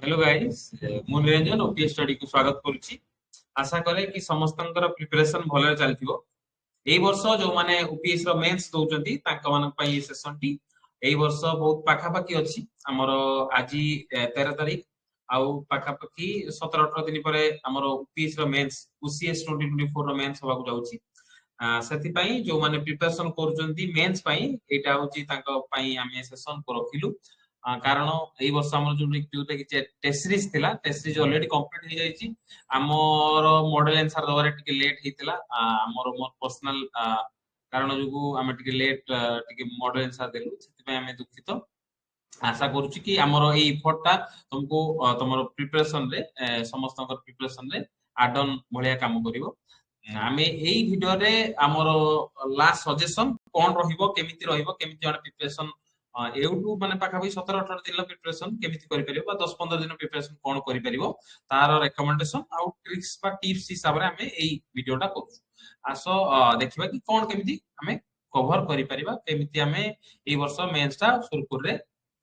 Hello guys, ମୁଁ Niranjan OPS study କୁ ସ୍ୱାଗତ କରୁଛି। ଆଶା କରେ କି ସମସ୍ତଙ୍କର ପ୍ରିପାରେସନ ଭଲରେ ଚାଲିଥିବ। ଏଇ ବର୍ଷ ଯୋଉମାନେ ଓପିଏସ୍ ର ମେନ୍ସ ଦଉଛନ୍ତି ତାଙ୍କ ମାନଙ୍କ ପାଇଁ এই ସେସନ ଟି ଏଇ ବର୍ଷ ବହୁତ ପାଖାପାଖି ଅଛି। ଆମର ଆଜି 13 ତାରିଖ, ଆଉ ପାଖାପାଖି 17-18 ଦିନ ପରେ ଆମର ଓପିଏସ୍ ର ମେନ୍ସ ଓସିଏସ୍ 2024 ର ମେନ୍ସ ହବାକୁ ଯାଉଛି। ସେଥିପାଇଁ ଯୋଉମାନେ ପ୍ରିପାରେସନ କରୁଛନ୍ତି ମେନ୍ସ ପାଇଁ ଏଇଟା ହଉଛି ତାଙ୍କ ପାଇଁ ଆମେ ସେସନ କୁ ରଖିଲୁ। କାରଣ ଏଇ ବର୍ଷ ଆମର ଯୋଉଟା କି ଟେଷ୍ଟ ସିରିଜ ଥିଲା, ଟେଷ୍ଟ ସିରିଜ ଅଲରେଡି କମ୍ପ୍ଲିଟ ହେଇଯାଇଛି। ଆମର ମଡେଲ ଆନ୍ସର ଦବାରେ ଟିକେ ଲେଟ୍ ହେଇଥିଲା। ଆମର ମୋର ପର୍ସନାଲ କାରଣ ଯୋଗୁ ଆମେ ଟିକେ ଲେଟ୍ ଟିକେ ମଡେଲ ଆନ୍ସର ଦେଲୁ, ସେଥିପାଇଁ ଆମେ ଦୁଃଖିତ। ଆଶା କରୁଛି କି ଆମର ଏଇ ଇଫର୍ଟ ଟା ତମକୁ ତମର ପ୍ରିପାରେସନ ରେ ସମସ୍ତଙ୍କର ପ୍ରିପାରେସନ ରେ ଆଡ ଅନ ଭଳିଆ କାମ କରିବ। ଆମେ ଏଇ ଭିଡିଓରେ ଆମର ଲାଷ୍ଟ ସଜେସନ କଣ ରହିବ, କେମିତି ରହିବ, କେମିତି ଜଣେ ପ୍ରିପାରେସନ ଏଉଠୁ ମାନେ ପାଖାପାଖି 17-18 ଦିନର ପ୍ରିପାରେସନ କେମିତି କରିପାରିବ ବା 10-15 ଦିନ ପ୍ରିପାରେସନ କଣ କରିପାରିବ ତାର ରେକମେଣ୍ଡେସନ ଆଉ ଟ୍ରିକ୍ସ ବା ଟିପ୍ସ ହିସାବରେ ଆମେ ଏଇ ଭିଡିଓଟା କରୁଛୁ। ଆସ ଦେଖିବା କି କଣ କେମିତି ଆମେ କଭର କରିପାରିବା, କେମିତି ଆମେ ଏଇ ବର୍ଷ ମେନ୍ସ ଟା ସୁରୁଖୁରୁରେ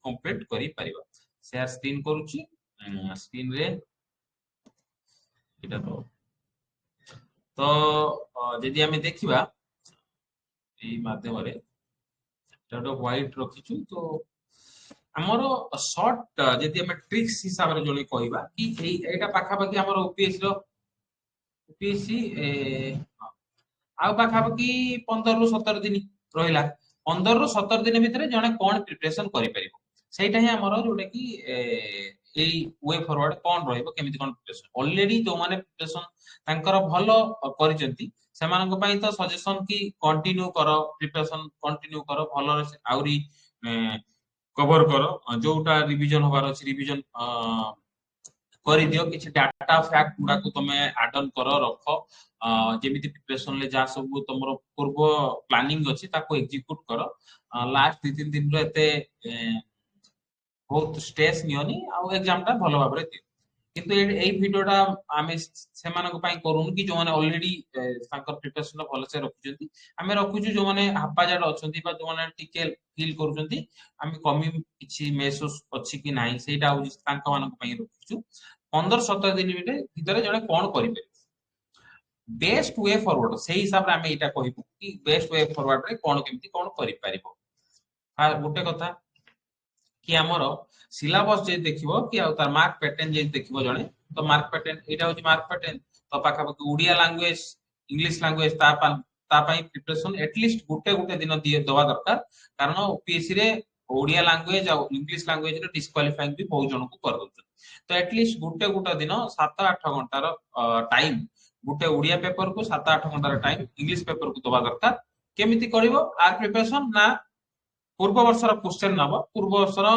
କମ୍ପ୍ଲିଟ କରିପାରିବା। ସେୟାର ସ୍କ୍ରିନ କରୁଛି। ସ୍କ୍ରିନ ରେ ଏଇଟା ତ ଯଦି ଆମେ ଦେଖିବା ଏଇ ମାଧ୍ୟମରେ ଗୋଟେ ହ୍ୱାଇଟ ରଖିଛୁ। ତ ଆମର ସର୍ଟ ଯଦି ଆମେ ଟ୍ରିକ୍ସ ହିସାବରେ ଜଣେ କହିବା କି ଏଇଟା ପାଖାପାଖି ଆମର ଓପିଏସସି ଆଉ ପାଖାପାଖି 15-17 ଦିନ ରହିଲା। 15-17 ଦିନ ଭିତରେ ଜଣେ କଣ ପ୍ରିପାରେସନ କରିପାରିବ, ସେଇଟା ହିଁ ଆମର ଯୋଉଟା କି ଏଇ ୱେ ଫରୱାର୍ଡ କଣ ରହିବ, କେମିତି କଣ ପ୍ରିପାରେସନ। ଅଲରେଡି ଯୋଉମାନେ ପ୍ରିପାରେସନ ତାଙ୍କର ଭଲ କରିଛନ୍ତି ସେମାନଙ୍କ ପାଇଁ ତ ସଜେସନ କି କଣ୍ଟିନ୍ୟୁ କର, ପ୍ରିପାରେସନ କଣ୍ଟିନ୍ୟୁ କର, ଭଲରେ ଆହୁରି କଭର କର। ଯୋଉଟା ରିଭିଜନ ହବାର ଅଛି ରିଭିଜନ କରିଦିଅ। କିଛି ଡାଟା ଫ୍ୟାକ୍ଟ ଗୁଡାକୁ ତମେ ଆଡ ଅନ କର, ରଖ। ଯେମିତି ପ୍ରିପାରେସନ ରେ ଯାହା ସବୁ ତମର ପୂର୍ବ ପ୍ଲାନିଂ ଅଛି ତାକୁ ଏକ୍ଜିକ୍ୟୁଟ କର। ଲାଷ୍ଟ 2-3 ଦିନର ଏତେ ବହୁତ ଷ୍ଟ୍ରେସ୍ ନିଅନି, ଆଉ ଏକ୍ସାମ ଟା ଭଲ ଭାବରେ ଦିଅ। କିନ୍ତୁ ଏଇ ଭିଡିଓଟା ଆମେ ସେମାନଙ୍କ ପାଇଁ କରୁନୁ କି ଯୋଉମାନେ ଅଲରେଡି ତାଙ୍କର ପ୍ରିପାରେସନ ଭଲସେ ରଖିଛନ୍ତି। ଆମେ ରଖୁଛୁ ଯୋଉମାନେ ହାପାଜାଡ ଅଛନ୍ତି ବା ଯୋଉମାନେ ଟିକେ ଫିଲ୍ କରୁଛନ୍ତି ଆମେ କମି କିଛି ମେହସୁସ ଅଛି କି ନାହିଁ, ସେଇଟା ହଉଛି ତାଙ୍କ ମାନଙ୍କ ପାଇଁ ରଖୁଛୁ। 15-17 ଦିନ ଭିତରେ ଜଣେ କଣ କରିପାରିବ, ବେଷ୍ଟ ୱେ ଫରୱାର୍ଡ ସେଇ ହିସାବରେ ଆମେ ଏଇଟା କହିବୁ କି ବେଷ୍ଟ ୱେ ଫରୱାର୍ଡ ରେ କଣ କେମିତି କଣ କରିପାରିବ। ଗୋଟେ କଥା କି ଆମର ସିଲାବସ ଯଦି ଦେଖିବ କି ଆଉ ତାର ମାର୍କ ପ୍ୟାଟର୍ନ ଯଦି ଦେଖିବ ଜଣେ, ତ ମାର୍କ ପ୍ୟାଟର୍ନ ଏଇଟା ହଉଛି ମାର୍କ ପ୍ୟାଟର୍ନ। ତ ପାଖାପାଖି ଓଡିଆ ଲାଙ୍ଗୁଏଜ, ଇଂଲିଶ ଲାଙ୍ଗୁଏଜ ତା ପାଇଁ ପ୍ରିପାରେସନ ଏଟଲିଷ୍ଟ ଗୋଟେ ଦିନ ଦବା ଦରକାର। କାରଣ ଓପିଏସସି ରେ ଓଡିଆ ଲାଙ୍ଗୁଏଜ ଆଉ ଇଂଲିଶ ଲାଙ୍ଗୁଏଜ ରେ ଡିସ୍କ୍ୱାଲିଫାଇଂ ବି ବହୁତ ଜଣଙ୍କୁ କରିଦଉଛନ୍ତି। ତ ଏଟଲିଷ୍ଟ ଗୋଟେ ଦିନ 7-8 ଘଣ୍ଟାର ଟାଇମ ଗୋଟେ ଓଡିଆ ପେପର କୁ 7-8 ଘଣ୍ଟାର ଟାଇମ ଇଂଲିଶ ପେପର କୁ ଦବା ଦରକାର। କେମିତି କରିବ ଆର ପ୍ରିପାରେସନ ନା ପୂର୍ବ ବର୍ଷର କ୍ୱେଶ୍ଚନ ନବ, ପୂର୍ବ ବର୍ଷର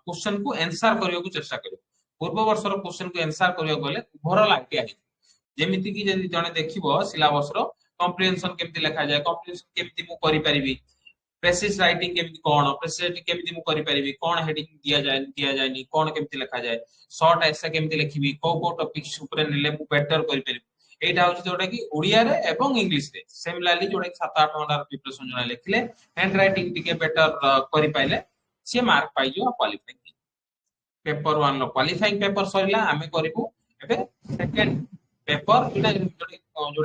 କ୍ୱେଶ୍ଚନ କୁ ଆନ୍ସର କରିବାକୁ ଚେଷ୍ଟା କରିବ। ପୂର୍ବ ବର୍ଷର କ୍ୱେଶ୍ଚନ କୁ ଆନ୍ସର କରିବାକୁ ଗଲେ ଓଭରଅଲ ଆଇଡିଆ ହେଇଯିବ। ଯେମିତି କି ଯଦି ଜଣେ ଦେଖିବ ସିଲାବସ ର କମ୍ପ୍ରିହେନସନ କେମିତି ଲେଖାଯାଏ, କମ୍ପ୍ରିହେନସନ କେମିତି ମୁଁ କରିପାରିବି, ପ୍ରେସିସ୍ ରାଇଟିଂ କେମିତି କଣ, ପ୍ରେସିସ୍ ରାଇଟିଂ କେମିତି ମୁଁ କରିପାରିବି, କଣ ହେଡିଂ ଦିଆଯାଏନି, କଣ କେମିତି ଲେଖାଯାଏ, ସର୍ଟ ଏସେ କେମିତି ଲେଖିବି, କୋଉ କୋଉ ଟପିକ୍ସ ଉପରେ ନେଲେ ମୁଁ ବେଟର କରିପାରିବି। ଏଇଟା ହଉଛି ଯୋଉଟା କି ଓଡିଆରେ ଏବଂ ଇଂଲିଶରେ ସିମିଲାରଲି ଯୋଉଟା କି 7-8 ଘଣ୍ଟାର ପ୍ରିପାରେସନ ଜଣେ ଲେଖିଲେ ହ୍ୟାଣ୍ଡ ରାଇଟିଂ ଟିକେ ବେଟର କରିପାରିଲେ ସିଏ ମାର୍କ ପାଇଯିବ କ୍ୱାଲିଫାଇଂ। ପେପର 1 ର କ୍ୱାଲିଫାଇଂ ପେପର ସରିଲା, ଆମେ କରିବୁ ଏବେ ସେକେଣ୍ଡ ପେପର ଯୋଉଟା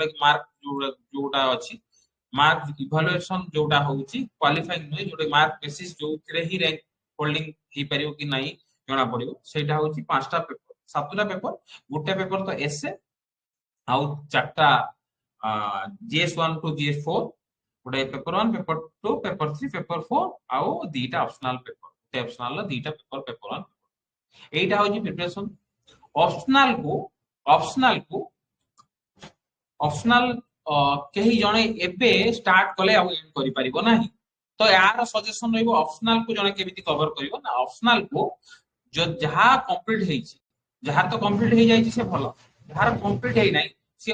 କି ମାର୍କ ଯୋଉଟା ଅଛି ମାର୍କ ଇଭାଲୁଏସନ ଯୋଉଟା ହଉଛି କ୍ୱାଲିଫାଇଂ ନୁହେଁ, ଯୋଉଟା ମାର୍କ ବେସିସ୍ ଯୋଉଥିରେ ହିଁ ରାଙ୍କ ହୋଲ୍ଡିଂ ହେଇପାରିବ କି ନାହିଁ ଜଣା ପଡିବ। ସେଇଟା ହଉଛି 5ଟା ପେପର, 7ଟା ପେପର। ଗୋଟେ ପେପର ତ ଏସେ ଆଉ 4ଟା GS1 to GS4, ଗୋଟେ ପେପର 1, ପେପର 2, ପେପର 3, ପେପର 4 ଆଉ 2ଟା ଅପସନାଲ ପେପର। ଅପସନାଲ 2ଟା ପେପର, ପେପର 1 এইটা হচ্ছে প্রিপারেশন। অপশনাল কু ଅପସନାଲ କେହି ଜଣେ ଏବେ ଷ୍ଟାର୍ଟ କଲେ ଆଉ ଏଣ୍ଡ କରିପାରିବ ନାହିଁ। ତ ଏହାର ସଜେସନ ରହିବ ଅପସନାଲ କୁ ଜଣେ କେମିତି କଭର କରିବ ନା, ଅପସନାଲ କୁ ଯାହା କମ୍ପ୍ଲିଟ ହେଇଛି, ଯାହାର ତ କମ୍ପ୍ଲିଟ ହେଇଯାଇଛି ସେ ଭଲ, ଯାହାର କମ୍ପ୍ଲିଟ ହେଇନାହିଁ ସେ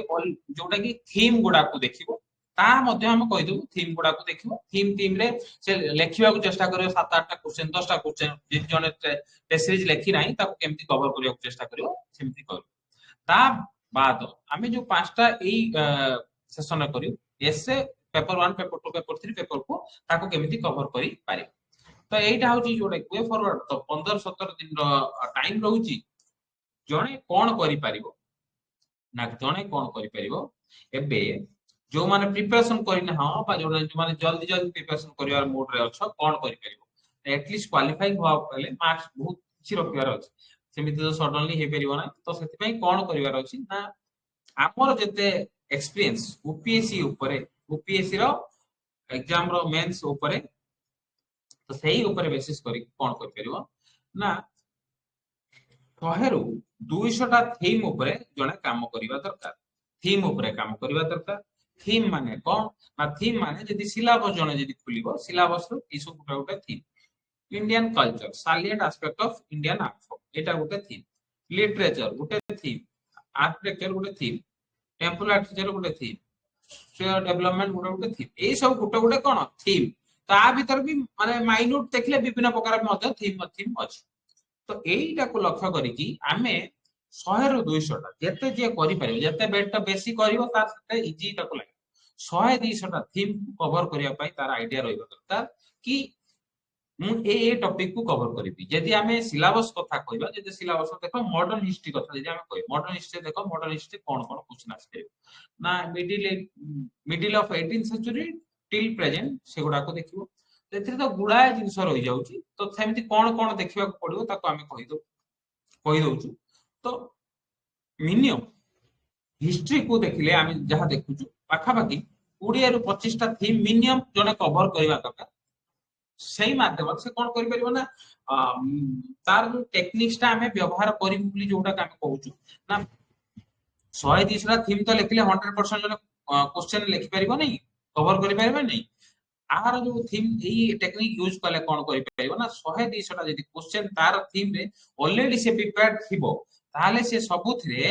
ଯୋଉଟା କି ଥିମ୍ ଗୁଡାକୁ ଦେଖିବ। ତା ମଧ୍ୟ ଆମେ କହିଦେବୁ ଥିମ୍ ଗୁଡାକୁ ଦେଖିବ। ଥିମ୍ ରେ ସେ ଲେଖିବାକୁ ଚେଷ୍ଟା କରିବ 7-8ଟା କ୍ୱେଶ୍ଚନ, 10ଟା କ୍ୱେଶ୍ଚନ। ଯଦି ଜଣେ ଟେଷ୍ଟ ସିରିଜ ଲେଖି ନାହିଁ ତାକୁ କେମିତି କଭର କରିବାକୁ ଚେଷ୍ଟା କରିବ ସେମିତି କରିବ। ତା ବାଦ ଆମେ ଯୋଉ 5ଟା ଏଇ ସେସନରେ କରିବୁ, ଏସେ ପେପର 1, ପେପର 2, ପେପର 3, ପେପର 4 ତାକୁ କେମିତି କଭର କରିପାରିବ। तो एटा होची जोडे वे फॉरवर्ड तो 15-17 दिन रो टाइम रहउची जणे कोन करि परिबो ना जणे कोन करि परिबो एबे जो माने प्रिपरेशन करिना हां बा जो माने जल्दी जल्दी प्रिपरेशन करिवार मोड रे अछ कोन करि परिबो एटलीस्ट क्वालिफाई हुआ पहले मार्क्स बहुत किछि रखिवार अछि सेमिति तो सडनली हे परिबो ना तो सेति पई कोन करिवार अछि ना हमर जते एक्सपीरियंस ओपीएससी ऊपर ओपीएससी रो एग्जाम रो मेंस ऊपर तो सही ऊपर बेसिस करी कोन कर परिबो ना 100 रु 200 टा थीम ऊपर जने काम करिवा दरकार थीम ऊपर काम करिवा दरकार थीम माने कोन ना थीम माने जदी सिलेबस जने जदी खुलिबो सिलेबस रो इसु गुटा गुटा theme Indian culture salient aspect of Indian art form एटा गुटे थीम लिटरेचर गुटे थीम आर्किटेक्चर गुटे थीम टेंपल आर्किटेक्चर गुटे थीम शेयर डेवलपमेंट गुटे गुटे थीम ए सब गुटे गुटे कोन थीम ता भीतर भी माने माइन्यूट देखले विभिन्न प्रकार मध्य थीम थीम अछि तो एईटा को लक्ष्य करिकि आमे 100 रु 200 टा जते जे करि परिबो जते बेट बेसी करिवो तार सते इजी ताको लागे 100 200 टा थीम कवर करिया पई तार आईडिया रहइबो दरकार कि मु ए टॉपिक को कवर करिबि जदि आमे सिलेबस कथा कहिबा जदि सिलेबस देखो मॉडर्न हिस्ट्री कथा जदि आमे कहि मॉडर्न हिस्ट्री देखो मॉडर्न हिस्ट्री कोन कोन क्वेश्चन आसे ना middle of 18th century till present सेगुडा को देखिबो एथिरे तो गुडाय जिंस रहि जाउची तो सेमिति कोन कोन देखिबा को पडिबो ताको आमे कहि दउछु तो मिनिमम हिस्ट्री को देखिले आमे जहा देखुछु पाखा पाखी 20 रु 25 टा थीम मिनिमम जने कवर करिवा दरकार सही माध्यम से कोन करि परिबो ना तार जो टेक्निक्स ता आमे व्यवहार करिबु বুলি जोटा आमे कहूछु ना 100 200 टा थीम तो लिखले 100% जने क्वेश्चन लिखि परिबो नहीं कवर करि परिबो नहीं आर जो थीम ए टेक्निक यूज कले कोन करि परिबो ना 100 200 टा जदि क्वेश्चन तार थीम रे ऑलरेडी से प्रिपेयर्ड थिबो ताले से सबुथरे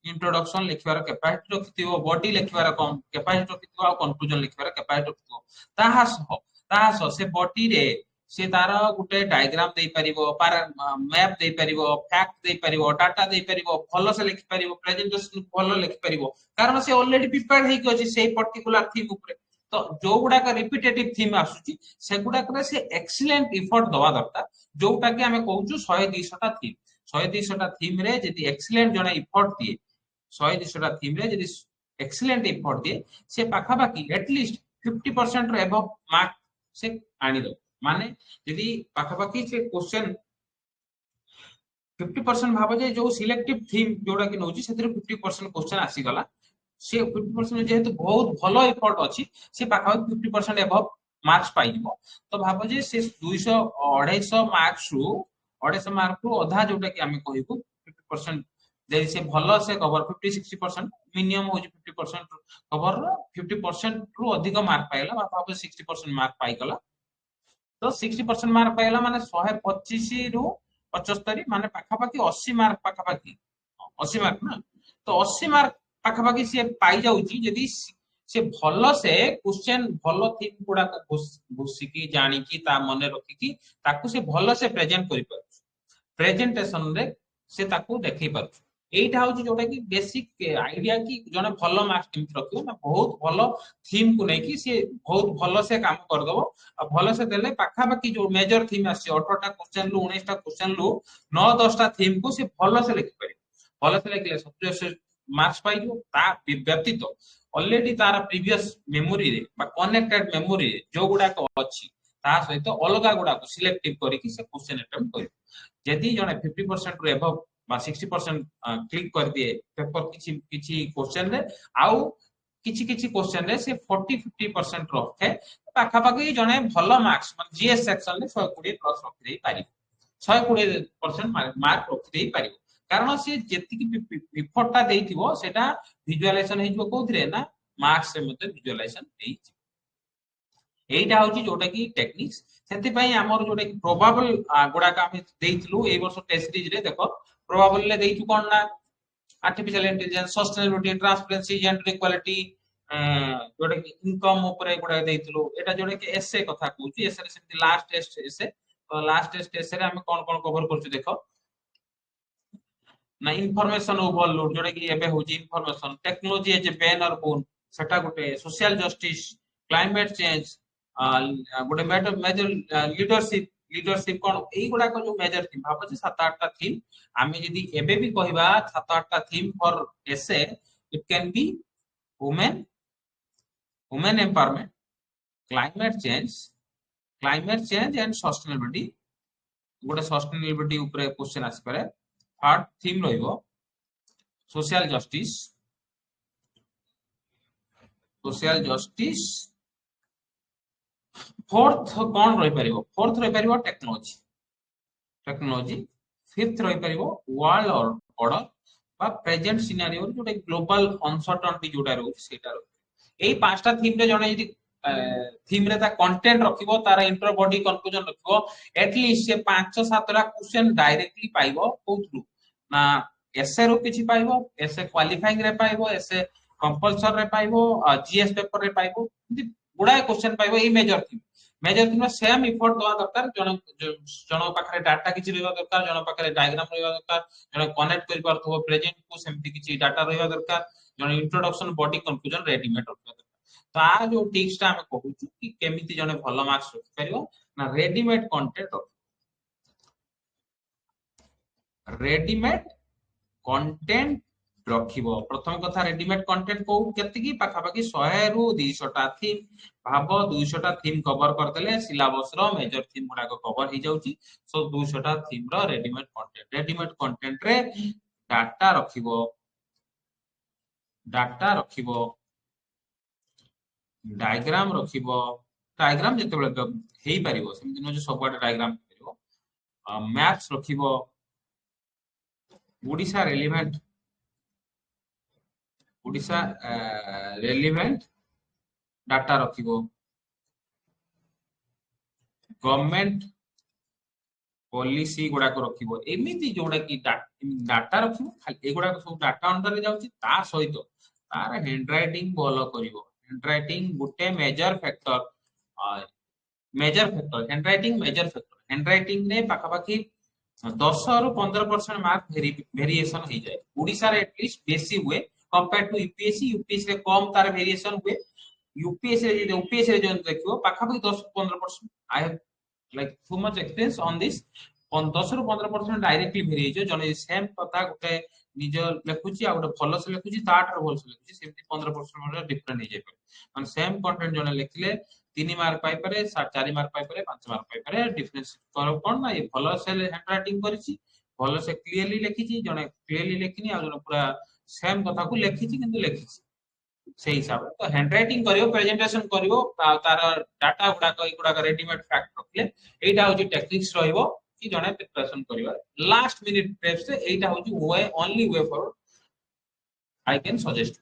इंट्रोडक्शन लिखवार कैपेसिटी रखिथिबो बॉडी लिखवार कम कैपेसिटी रखिथिबो आ कंक्लूजन लिखवार कैपेसिटी रखिथिबो ताहा से बॉडी रे से तार गुटे डायग्राम दे परिबो पार मैप दे परिबो फैक्ट दे परिबो डाटा दे परिबो भलो से लिखि परिबो प्रेजेंटेशन भलो लिखि परिबो कारण से ऑलरेडी प्रिपेयर्ड हे कि अछि सेही पर्टिकुलर थीम ऊपर तो जो गुडा का रिपीटेटिव थीम आसुची से गुडा करे से एक्सीलेंट एफर्ट दवा दरकार जोटा कि हमें कहूछु 100 200 टा थीम 100 200 टा थीम रे जदी एक्सीलेंट जने एफर्ट दिए 100 200 टा थीम रे जदी एक्सीलेंट एफर्ट दिए से पाखा बाकी एटलीस्ट 50% रो एबव मार्क से आनी दो माने जदी पाखा बाकी से क्वेश्चन 50% भाबो जे जो सिलेक्टिव थीम जोडा कि नउची सेतिर 50% क्वेश्चन आसी गला से 50% जेहेतु बहुत भलो एफर्ट अछि से पाखा 50% एबव मार्क्स पाई दिबो तो भाबो जे से 200 250 मार्क्स रु 250 मार्क रु आधा जोटा कि हमें कहिबो 50% जदि से भलो से कवर 50-60% मिनिमम हो 50% कवर 50% रु अधिक मार्क पाइला भाबो 60% मार्क पाई गला तो 60% मार्क पाइला माने 125 रु 75 माने पाखा पाखी 80 मार्क पाखा पाखी 80 मार्क ना तो 80 मार्क पाखा पाखी से पाई जाउची जदी से भलो से क्वेश्चन भलो थीम गुडा घुसी की जानी की ता मने रखी की ताकू से भलो से प्रेजेंट करि पार प्रेजेंटेशन रे से ताकू देखि पार एटा होची जोटा कि बेसिक आईडिया की जने भलो मार्क्स केमि रखियो ना बहुत भलो थीम को नै कि से बहुत भलो से काम कर दबो आ भलो से देले पाखा बाकी जो मेजर थीम आसी 18 टा क्वेश्चन लु 19 टा क्वेश्चन लु 9 10 टा थीम को से भलो से लिखि पारि भलो से लिखले सब मार्क्स पाई जो ता व्यक्तित्व ऑलरेडी तार प्रीवियस मेमोरी रे बा कनेक्टेड मेमोरी रे जो गुडा को अछि ता सहित अलगा गुडा को सिलेक्टिव करी कि से क्वेश्चन अटेम्प्ट करी जदी जने 50% रे एबव बा 60% क्लिक कर दिए पेपर किछि किछि क्वेश्चन रे आउ किछि किछि क्वेश्चन रे से 40-50% रखे पाखा पाखी जने भलो मार्क्स मतलब जीएस सेक्शन रे 120 प्लस रखि देई पारि 120% मार्क रखि देई पारि कारण से जेतिकी एफर्टटा देइथिबो सेटा विजुअलाइजेशन हेजो कोथरे ना मार्क्स से मते विजुअलाइजेशन हेइछि एटा होची जोटा की टेक्निक्स सेति पई हमर जोटा की प्रोबेबल गुडा का हम देइथलु ए वर्ष टेस्ट सीरीज रे देखो प्रोबेबल ले देइछु कोन ना artificial intelligence sustainability transparency gender equality जोटा की इनकम ऊपर गुडा देइथलु एटा जोटा की एसे कथा कहूची एसे रे सेति लास्ट टेस्ट एसे तो लास्ट टेस्ट एसे रे हम कोन कोन कवर करछु देखो ना इनफॉरमेशन ओवरलोड जोटा कि एबे होची इनफॉरमेशन टेक्नोलॉजी एज ए पेन और बोन सेटा गोटे सोशल जस्टिस क्लाइमेट चेंज गोटे मेजर लीडरशिप लीडरशिप कौन एई गुडा को जो मेजर थीम भाबो जे 7-8 थीम आमे जदी एबे भी कहबा 7-8 theme for essay it can be women women empowerment climate change and sustainability गोटे सस्टेनेबिलिटी ऊपर क्वेश्चन आसी पारे थर्ड थीम रहिबो सोशल जस्टिस फोर्थ कौन रही परिबो फोर्थ रही परिबो टेक्नोलॉजी फिफ्थ रही परिबो वर्ल्ड ऑर्डर बा present scenario Jote global uncertainty जोटा रहउछि सेटा रहउछि एई पांचटा थीम रे जने यदि थीम रे ता कंटेंट रखिबो तार इंटर बॉडी कंक्लूजन रखिबो एटलीस्ट से 5-7 टा क्वेश्चन डायरेक्टली पाइबो कोथ्रु ना एसे रो किछि पाइबो एसे क्वालिफाइंग रे पाइबो एसे कंपलसरी रे पाइबो जीएस पेपर रे पाइबो गुडाय क्वेश्चन पाइबो ए मेजर थीम सेम इफोर्ट दवा दरकार जन पाखरे डाटा किछि रहबा दरकार जन पाखरे डायग्राम रहबा दरकार जन कनेक्ट करि पारथबो प्रेजेंट को सेमति किछि डाटा रहबा दरकार जन इंट्रोडक्शन बॉडी कंक्लूजन रेडीमेड रखबा दरकार तो आ जो टिप्स टा हम कहू कि केमिति जने भलो मार्क्स रखि परिबो ना रेडीमेड कंटेंट रखिबो प्रथम कथा रेडीमेड कंटेंट को केतिकी पाखापाखी 100 रु 200 टा थीम भाबो 200 टा थीम कवर करदेले सिलेबस रो मेजर थीम गुडा को कवर ही जाउची सो 200 टा थीम रो रेडीमेड कंटेंट रे डाटा रखिबो डायग्राम रखिबो डायग्राम जते बेले हेई परिबो सेमति न जे सबवाट डायग्राम परिबो मैथ्स रखिबो ओडिसा रेलिवेंट डाटा रखिबो गवर्नमेंट पॉलिसी गुडा को रखिबो एमिति जोडा की डाटा रखिबो खाली एगुडा को सब डाटा अंडर रे जाउची ता सहित तार हैंडराइटिंग भलो करिवो हैंडराइटिंग गुटे हैंडराइटिंग ने पाखापाखी 10 रु 15% मार्क वेरिएशन हो जाए ओडिसा रे एटलीस्ट बेसी हुए कंपेयर टू यूपीएससी रे कम तार वेरिएशन हुए यूपीएससी रे जो देखियो पाखापाखी 10-15% I have like too much experience on this 10 रु 15% डायरेक्टली भेरी जो जने सेम कथा गुटे निज लेखुची आ गुटे भलो से लेखुची ताटर भलो से लेखुची सेमति 15% डिफरेंट हो जाय माने सेम कंटेंट जने लेखिले 3 मार्क पाई पारे 4 मार्क पाई पारे 5 मार्क पाई पारे डिफरेंस कर कोन ना ये भलो से हैंडराइटिंग करिची भलो से क्लियरली लेखिची जने क्लियरली लेखिनी आ जने पूरा सेम कथा को लेखिची किंतु लेखिची से हिसाब तो हैंडराइटिंग करियो प्रेजेंटेशन करियो तार डाटा गुडा रेडीमेड फैक्ट रखले एटा होची टेक्निक्स रहिबो कि जने प्रिपरेशन करियो लास्ट मिनिट प्रेप से एटा होची way only way for I can suggest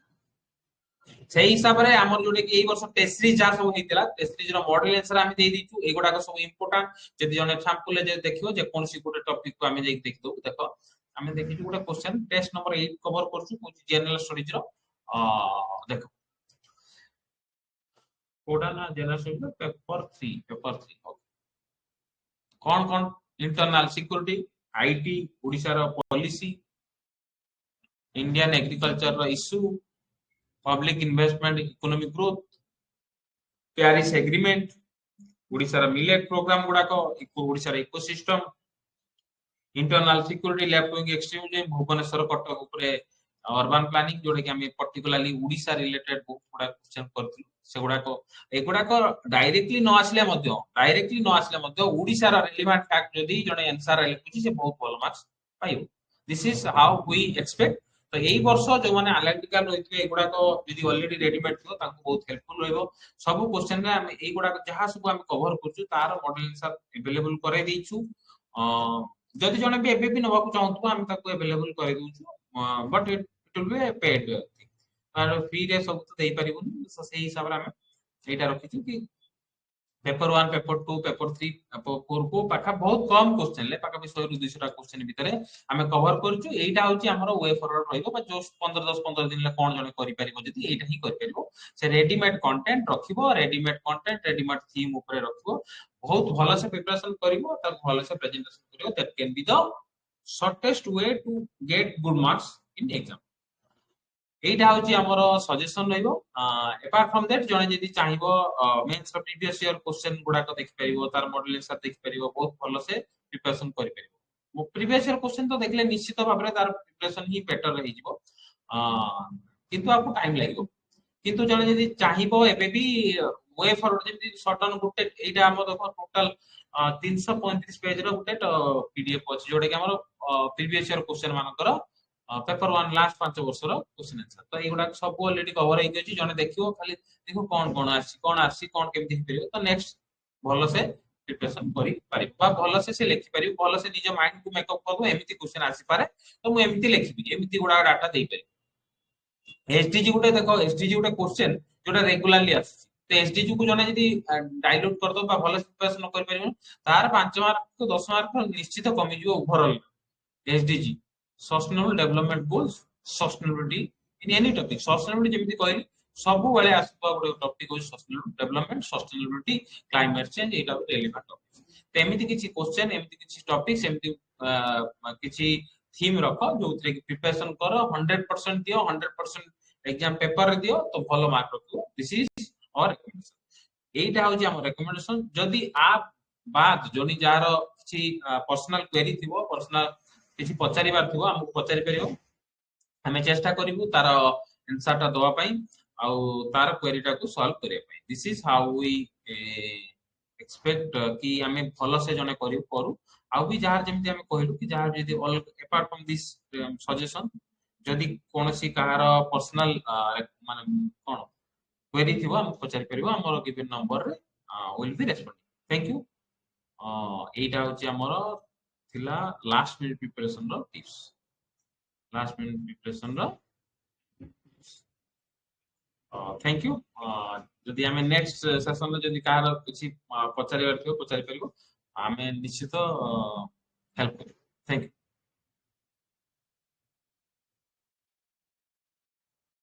से हिसाब रे हमर जोडे कि एई वर्ष टेस्ट सीरीज जा सब हेतिला टेस्ट सीरीज रो मॉडल आंसर हम दे दिछु एगुडा को सब इंपोर्टेंट जदि जने सैंपल जे देखियो जे कोनसी गुटे टॉपिक को हम जे देख दो देखो हम देखिछु गुटे क्वेश्चन टेस्ट नंबर 8 कवर करछु कोची जनरल स्टडीज रो देखो कोडा ना जनरल स्टडीज पेपर 3 कौन कौन इंटरनल सिक्योरिटी आईटी ओडिसा रो पॉलिसी इंडियन एग्रीकल्चर रो issue public investment economic growth Paris agreement Odisha रो मिलेट प्रोग्राम गुडा को ओडिसा रो ecosystem internal security left wing extremism Bhubaneswar Cuttack ऊपर अर्बन प्लानिंग जोड़े कि हमें पर्टिकुलरली ओडिसा रिलेटेड बहुत बड़ा क्वेश्चन करथिलु सेगुडा को एगुडा को डायरेक्टली न आसले मध्य ओडिसा रा रिलेवेंट फैक्ट जदी जने आंसर लिखुची से बहुत भलो मार्क्स पाइबो this is how we expect तो एई वर्ष जो माने एनालिटिकल रहितबे एगुडा को जदी ऑलरेडी रेडीमेड थियो ताको बहुत हेल्पफुल रहइबो सब क्वेश्चन रे हम एगुडा को जहां सब हम कवर करछु तार मॉडल आंसर अवेलेबल करे दिछु जदी जने भी एबे भी नबाकू चाहतु हम ताको अवेलेबल करे दिछु but it will be paid तार फ्री रे सब तो देई परिबोनी सो सेही हिसाब रे हम एटा रखिछु कि पेपर 1 पेपर 2 पेपर 3 पेपर 4 को पाखा बहुत कम क्वेश्चन ले पाखा भी 100 रु 200 टा क्वेश्चन भीतर हमें कवर करछु एटा होची हमरो वे फॉरवर्ड रहिबो बा जो 15 दिन ले कोन जने करि परिबो जदी एटा ही करि परिबो से रेडीमेड कंटेंट रखिबो रेडीमेड थीम ऊपर रखिबो बहुत भलो से प्रिपरेशन करिवो त भलो से प्रेजेंटेशन करिवो that can be the shortest way to get good marks in exam এইটা হଉଛି ଆମର ସଜେସନ ରହିବ। ଏପାର୍ଟ ଫ୍ରମ ଦ୍ୟାଟ ଜଣେ ଯଦି ଚାହିଁବ ମେନ୍ସ ର ପ୍ରିଭିୟସ ଇୟର କ୍ୱେଶ୍ଚନ ଗୁଡାକ ଦେଖିପାରିବ, ତାର ମଡେଲ ଆନ୍ସର ଦେଖିପାରିବ, ବହୁତ ଭଲସେ ପ୍ରିପାରେସନ କରିପାରିବ। ପ୍ରିଭିୟସ ଇୟର କ୍ୱେଶ୍ଚନ ତ ଦେଖିଲେ ନିଶ୍ଚିତ ଭାବରେ ତାର ପ୍ରିପାରେସନ ହିଁ ବେଟର ହେଇଯିବ, କିନ୍ତୁ आपको ଟାଇମ ଲାଗିବ। କିନ୍ତୁ ଜଣେ ଯଦି ଚାହିଁବ ଏବେ ବି ୱେ ଫରୱାର୍ଡ, ଯେମିତି ସଡନ ଗୋଟେ ଏଇଟା ଆମର ଦେଖ ଟୋଟାଲ 335 ପେଜ ର ଗୋଟେ ପିଡିଏଫ ଅଛି, ଯୋଉଟା କି ଆମର ପ୍ରିଭିୟସ ଇୟର କ୍ୱେଶ୍ଚନ ମାନଙ୍କର पेपर वन लास्ट 5 वर्षर क्वेश्चन आंसर। तो एगुडा सब ऑलरेडी कवर हो गई, जने देखियो खाली देखो कौन कौन आसी कौन आसी कौन केमती हिपरियो, तो नेक्स्ट भलो से प्रिपरेशन करि पारि बा भलो से लिखि पारि, भलो से निज माइंड को मेकअप करबो, एमिति क्वेश्चन आसी पारे तो मु एमिति लिखिबि, एमिति गुडा डाटा देई पारि। एसडीजी गुटे देखो, एसडीजी गुटे क्वेश्चन जोटा रेगुलरली आसी, तो एसडीजी को जने यदि डाइल्यूट कर दो बा भलो से प्रिपरेशन न कर पारिबो, तार 5 मार्क को 10 मार्क निश्चित कमी जिवो overall. SDG sustainable development goals, sustainability in any topic, sustainability जेमिति कहली सब बेले आसबा गोटे टॉपिक हो sustainable development, sustainability, climate change, एटा गोटे रेलेवेंट टॉपिक। तो एमिति किछि क्वेश्चन, एमिति किछि टॉपिक्स, एमिति किछि थीम रखो जोथरे कि प्रिपरेशन करो, 100% दियो, 100% एग्जाम पेपर रे दियो, तो भलो मार्क रखियो। This is our recommendation. एटा होछि हमर रिकमेंडेशन। जदि आप बाद जोनी जार किछि पर्सनल क्वेरी थिबो, पर्सनल किछि पचारिबार थिबो, हमकु पचारि परियो, हमें चेष्टा करिवु तार आंसर टा दवा पई आउ तार क्वेरी टा को सॉल्व करिया पई। This is how we expect कि हमें भलो से जने करिवु करू। आउ भी जार जेमति हमें कहिलु कि जार जदि all apart from this suggestion, जदि कोनोसी कहार पर्सनल माने कोन क्वेरी थिबो, हम पचारि परिबो, हमर गिवन नंबर रे will be responding. Thank you. एटा होची हमर थिला लास्ट मिनिट प्रिपरेशन रो टिप्स, लास्ट मिनिट प्रिपरेशन रो। Thank you. जदि हमें नेक्स्ट सेशन में जदि कहार किछि पचारिबार थिबो पचारि परिबो, हमें निश्चित हेल्प करिबो। Thank you.